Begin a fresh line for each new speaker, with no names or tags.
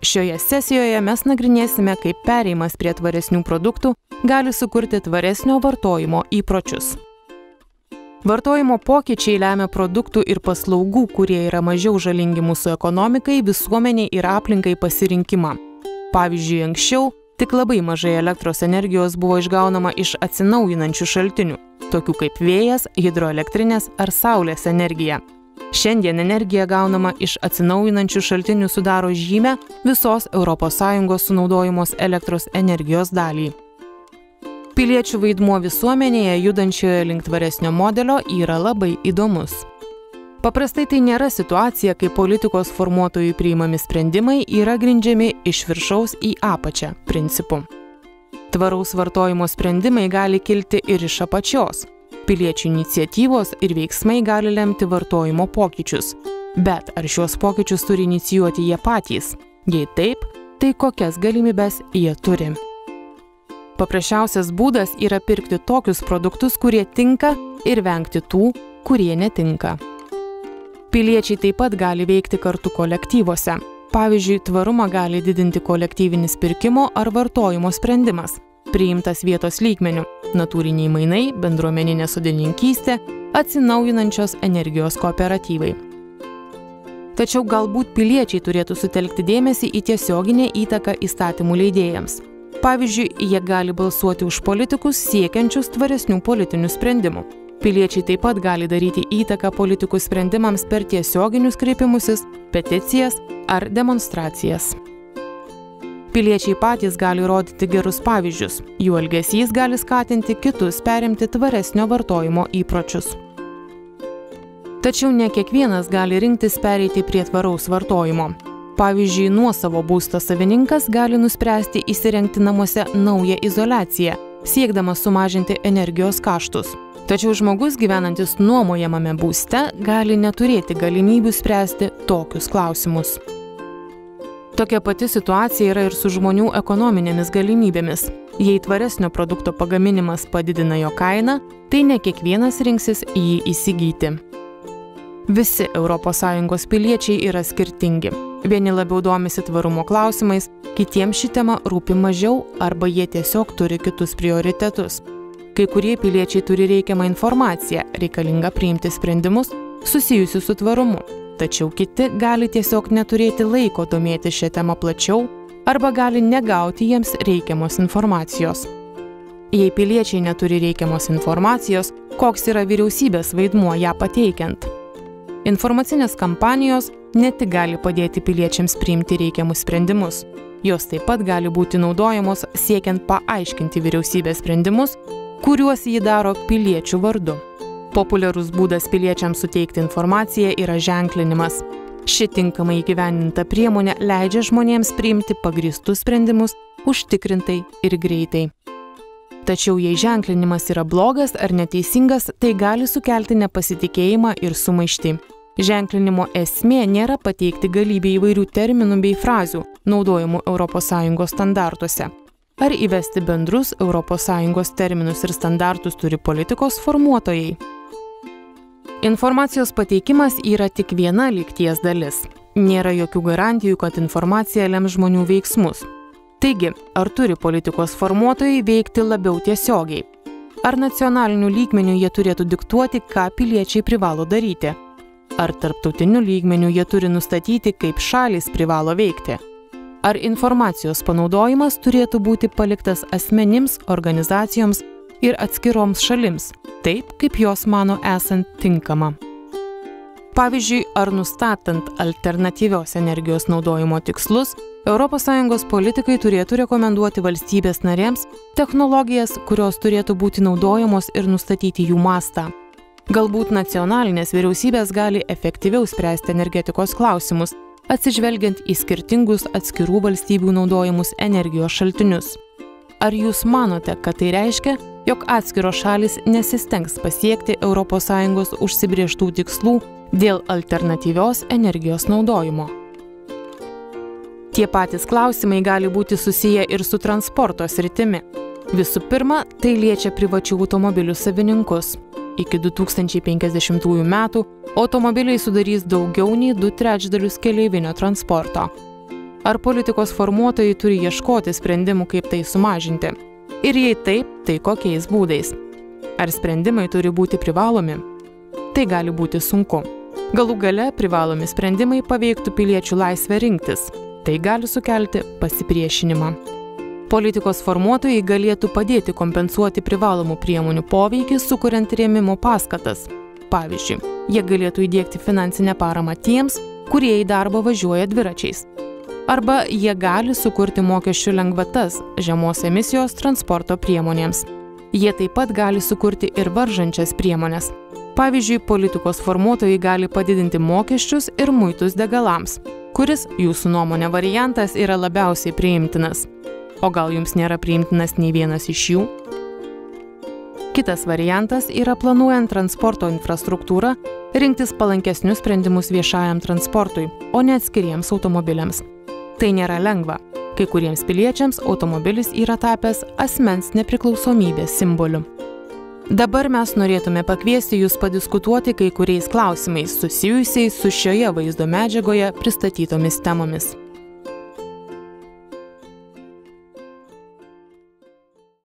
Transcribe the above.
Šioje sesijoje mes nagrinėsime, kaip perėjimas prie tvaresnių produktų gali sukurti tvaresnio vartojimo įpročius. Vartojimo pokyčiai lemia produktų ir paslaugų, kurie yra mažiau žalingi mūsų ekonomikai, visuomeniai ir aplinkai pasirinkimą. Pavyzdžiui, anksčiau tik labai mažai elektros energijos buvo išgaunama iš atsinaujinančių šaltinių, tokių kaip vėjas, hidroelektrinės ar saulės energija. Šiandien energija gaunama iš atsinaujinančių šaltinių sudaro žymę visos ES sunaudojamos elektros energijos dalį. Piliečių vaidmuo visuomenėje judančioje link tvaresnio modelio yra labai įdomus. Paprastai tai nėra situacija, kai politikos formuotojų priimami sprendimai yra grindžiami iš viršaus į apačią principu. Tvaraus vartojimo sprendimai gali kilti ir iš apačios. Piliečių iniciatyvos ir veiksmai gali lemti vartojimo pokyčius. Bet ar šios pokyčius turi inicijuoti jie patys? Jei taip, tai kokias galimybes jie turi? Paprasčiausias būdas yra pirkti tokius produktus, kurie tinka, ir vengti tų, kurie netinka. Piliečiai taip pat gali veikti kartu kolektyvuose. Pavyzdžiui, tvarumą gali didinti kolektyvinis pirkimo ar vartojimo sprendimas, priimtas vietos lygmeniu, natūriniai mainai, bendruomeninė sodininkystė, atsinaujinančios energijos kooperatyvai. Tačiau galbūt piliečiai turėtų sutelkti dėmesį į tiesioginę įtaką įstatymų leidėjams. Pavyzdžiui, jie gali balsuoti už politikus siekiančius tvaresnių politinių sprendimų. Piliečiai taip pat gali daryti įtaką politikų sprendimams per tiesioginius kreipimusis, peticijas ar demonstracijas. Piliečiai patys gali rodyti gerus pavyzdžius, jų elgesys gali skatinti kitus perimti tvaresnio vartojimo įpročius. Tačiau ne kiekvienas gali rinktis pereiti prie tvaraus vartojimo. Pavyzdžiui, nuosavo būsto savininkas gali nuspręsti įsirengti namuose naują izoliaciją, siekdamas sumažinti energijos kaštus. Tačiau žmogus gyvenantis nuomojamame būste gali neturėti galimybių spręsti tokius klausimus. Tokia pati situacija yra ir su žmonių ekonominėmis galimybėmis. Jei tvaresnio produkto pagaminimas padidina jo kainą, tai ne kiekvienas rinksis jį įsigyti. Visi ES piliečiai yra skirtingi. Vieni labiau domisi tvarumo klausimais, kitiems ši tema rūpi mažiau arba jie tiesiog turi kitus prioritetus. Kai kurie piliečiai turi reikiamą informaciją, reikalingą priimti sprendimus susijusius su tvarumu. Tačiau kiti gali tiesiog neturėti laiko domėti šią temą plačiau arba gali negauti jiems reikiamos informacijos. Jei piliečiai neturi reikiamos informacijos, koks yra vyriausybės vaidmuo ją pateikiant? Informacinės kampanijos ne tik gali padėti piliečiams priimti reikiamus sprendimus, jos taip pat gali būti naudojamos siekiant paaiškinti vyriausybės sprendimus, kuriuos ji daro piliečių vardu. Populiarus būdas piliečiams suteikti informaciją yra ženklinimas. Ši tinkamai įgyvendinta priemonė leidžia žmonėms priimti pagrįstus sprendimus užtikrintai ir greitai. Tačiau jei ženklinimas yra blogas ar neteisingas, tai gali sukelti nepasitikėjimą ir sumaištį. Ženklinimo esmė nėra pateikti galybę įvairių terminų bei frazių, naudojamų ES standartuose. Ar įvesti bendrus ES terminus ir standartus turi politikos formuotojai? Informacijos pateikimas yra tik viena lygties dalis. Nėra jokių garantijų, kad informacija lems žmonių veiksmus. Taigi, ar turi politikos formuotojai veikti labiau tiesiogiai? Ar nacionaliniu lygmeniu jie turėtų diktuoti, ką piliečiai privalo daryti? Ar tarptautiniu lygmeniu jie turi nustatyti, kaip šalys privalo veikti? Ar informacijos panaudojimas turėtų būti paliktas asmenims, organizacijoms ir atskiroms šalims, taip, kaip jos mano esant tinkama? Pavyzdžiui, ar nustatant alternatyvios energijos naudojimo tikslus, ES politikai turėtų rekomenduoti valstybės narėms technologijas, kurios turėtų būti naudojamos ir nustatyti jų mastą. Galbūt nacionalinės vyriausybės gali efektyviau spręsti energetikos klausimus, atsižvelgiant į skirtingus atskirų valstybių naudojamus energijos šaltinius. Ar jūs manote, kad tai reiškia, jog atskiros šalys nesistengs pasiekti ES užsibrėžtų tikslų dėl alternatyvios energijos naudojimo? Tie patys klausimai gali būti susiję ir su transporto sritimi. Visų pirma, tai liečia privačių automobilių savininkus. Iki 2050 metų automobiliai sudarys daugiau nei 2/3 keleivinio transporto. Ar politikos formuotojai turi ieškoti sprendimų, kaip tai sumažinti? Ir jei taip, tai kokiais būdais? Ar sprendimai turi būti privalomi? Tai gali būti sunku. Galų gale privalomi sprendimai paveiktų piliečių laisvę rinktis. Tai gali sukelti pasipriešinimą. Politikos formuotojai galėtų padėti kompensuoti privalomų priemonių poveikį, sukuriant rėmimo paskatas. Pavyzdžiui, jie galėtų įdiegti finansinę paramą tiems, kurie į darbą važiuoja dviračiais. Arba jie gali sukurti mokesčių lengvatas žemos emisijos transporto priemonėms. Jie taip pat gali sukurti ir varžančias priemones. Pavyzdžiui, politikos formuotojai gali padidinti mokesčius ir muitus degalams, kuris, jūsų nuomonė, variantas yra labiausiai priimtinas. O gal jums nėra priimtinas nei vienas iš jų? Kitas variantas yra, planuojant transporto infrastruktūrą, rinktis palankesnius sprendimus viešajam transportui, o ne atskiriems automobiliams. Tai nėra lengva. Kai kuriems piliečiams automobilis yra tapęs asmens nepriklausomybės simboliu. Dabar mes norėtume pakviesti jūs padiskutuoti kai kuriais klausimais susijusiais su šioje vaizdo medžiagoje pristatytomis temomis.